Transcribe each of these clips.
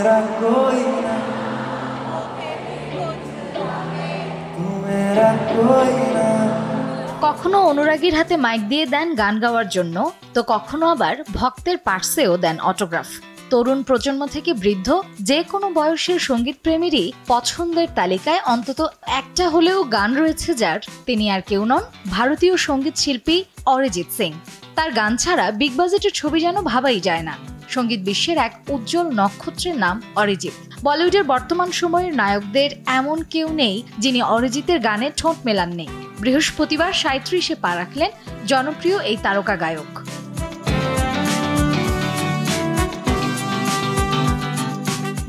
मेरा कोई ना, तू मेरा कोई ना। কখনো অনুরাগীর হাতে মাইক দিয়ে দেন গান গাওয়ার জন্য, তো কখনো আবার ভক্তের পার্সেও দেন অটোগ্রাফ। তরুণ প্রজন্ম থেকে বৃদ্ধ যে কোনো বয়সের সঙ্গীত প্রেমীরই পছন্দের তালিকায় অন্তত একটা হলেও গান রয়েছে যার, তিনি আর কেউ নন ভারতীয় সঙ্গীত শিল্পী অরিজিৎ সিং। তার গান ছাড়া বিগ বাজেটের ছবি যেন ভাবাই যায় না। সঙ্গীত বিশ্বের এক উজ্জ্বল নক্ষত্রের নাম অরিজিৎ। বলিউডের বর্তমান সময়ের নায়কদের এমন কেউ নেই যিনি অরিজিতের গানে ঠোঁট মেলাননি। বৃহস্পতিবার ৩৭-এ পা রাখলেন জনপ্রিয় এই তারকা গায়ক।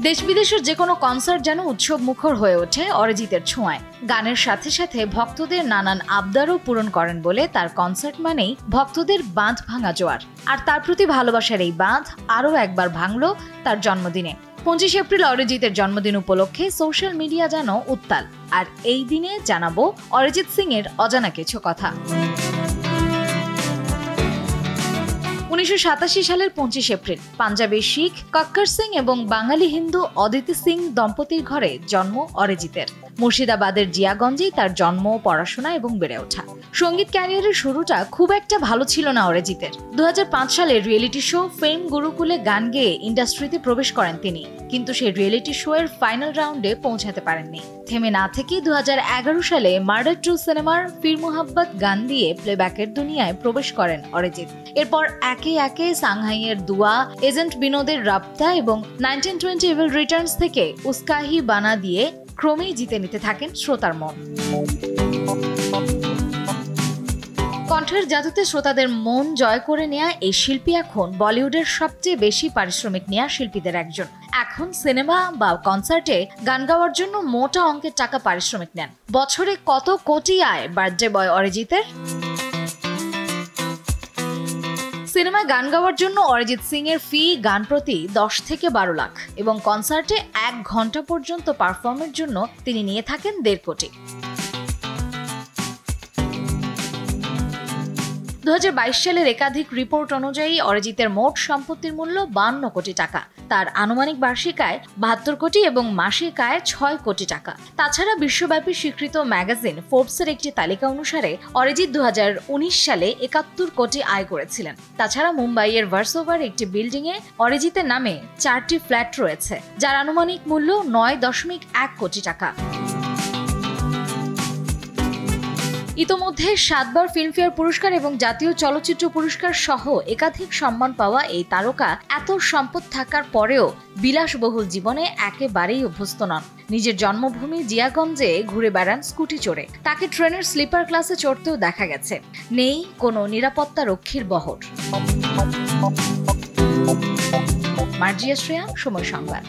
দেশ বিদেশের যে কোনো কনসার্ট যেন উৎসব মুখর হয়ে ওঠে অরিজিতের ছোঁয়ায়। গানের সাথে সাথে ভক্তদের নানান আবদারও পূরণ করেন বলে তার কনসার্ট মানেই ভক্তদের বাঁধ ভাঙা জোয়ার। আর তার প্রতি ভালোবাসার এই বাঁধ আরও একবার ভাঙল তার জন্মদিনে। ২৫ এপ্রিল অরিজিতের জন্মদিন উপলক্ষে সোশ্যাল মিডিয়া যেন উত্তাল। আর এই দিনে জানাবো অরিজিৎ সিং এর অজানা কিছু কথা। ১৯৮৭ সালের ২৫ এপ্রিল পাঞ্জাবের শিখ কক্কর সিং এবং বাঙালি হিন্দু অদিতি সিং দম্পতির ঘরে জন্ম অরিজিতের। মুর্শিদাবাদের জিয়াগঞ্জেই তার জন্ম, পড়াশোনা এবং বেড়ে ওঠা। সঙ্গীত ক্যারিয়ারের শুরুটা খুব একটা ভালো ছিল না অরিজিতের। ২০০৫ সালে রিয়েলিটি শো ফেম গুরুকুলে গান গেয়ে ইন্ডাস্ট্রিতে প্রবেশ করেন তিনি, কিন্তু সেই রিয়েলিটি শো এর ফাইনাল রাউন্ডে পৌঁছাতে পারেননি। থেমে না থেকে ২০১১ সালে মার্ডার 2 সিনেমার ফির মোহাব্বত গান দিয়ে প্লেব্যাকের দুনিয়ায় প্রবেশ করেন অরিজিৎ। এরপর একে একে সাংহাইয়ের দুয়া, এজেন্ট বিনোদের রাবতা এবং 1920 ইভিল রিটার্নস থেকে উস্কাহি বানা দিয়ে ক্রমেই জিতে নিতে থাকেন শ্রোতার মন। কণ্ঠের জাদুতে শ্রোতাদের মন জয় করে নেয়া এই শিল্পী এখন বলিউডের সবচেয়ে বেশি পারিশ্রমিক নেয়া শিল্পীদের একজন। এখন সিনেমা বা কনসার্টে গান গাওয়ার জন্য মোটা অঙ্কের টাকা পারিশ্রমিক নেন। বছরে কত কোটি আয় বার্থডে বয় অরিজিতের। সিনেমায় গান গাওয়ার জন্য অরিজিৎ সিং এর ফি গান প্রতি ১০ থেকে ১২ লাখ এবং কনসার্টে ১ ঘন্টা পর্যন্ত পারফর্মের জন্য তিনি নিয়ে থাকেন ১.৫ কোটি। ২০২২ সালের একাধিক রিপোর্ট অনুযায়ী অরিজিতের মোট সম্পত্তির মূল্য ৫২ কোটি টাকা। তার আনুমানিক বার্ষিক আয় ৭২ কোটি এবং মাসিক আয় ৬ কোটি টাকা। তাছাড়া বিশ্বব্যাপী স্বীকৃত ম্যাগাজিন ফোর্বসের একটি তালিকা অনুসারে অরিজিৎ ২০১৯ সালে ৭১ কোটি আয় করেছিলেন। তাছাড়া মুম্বাইয়ের ভার্সোভার একটি বিল্ডিংয়ে অরিজিতের নামে ৪টি ফ্ল্যাট রয়েছে, যার আনুমানিক মূল্য ৯.১ কোটি টাকা। ইতোমধ্যে ৭ বার ফিল্মফেয়ার পুরস্কার এবং জাতীয় চলচ্চিত্র পুরস্কার সহ একাধিক সম্মান পাওয়া এই তারকা এত সম্পদ থাকার পরেও বিলাসবহুল জীবনে একেবারেই অভ্যস্ত নন। নিজের জন্মভূমি জিয়াগঞ্জে ঘুরে বেড়ান স্কুটি চড়ে। তাকে ট্রেনের স্লিপার ক্লাসে চড়তেও দেখা গেছে। নেই কোনো নিরাপত্তা রক্ষীর বহর। মার্জিয়া শ্রেয়া, সময় সংবাদ।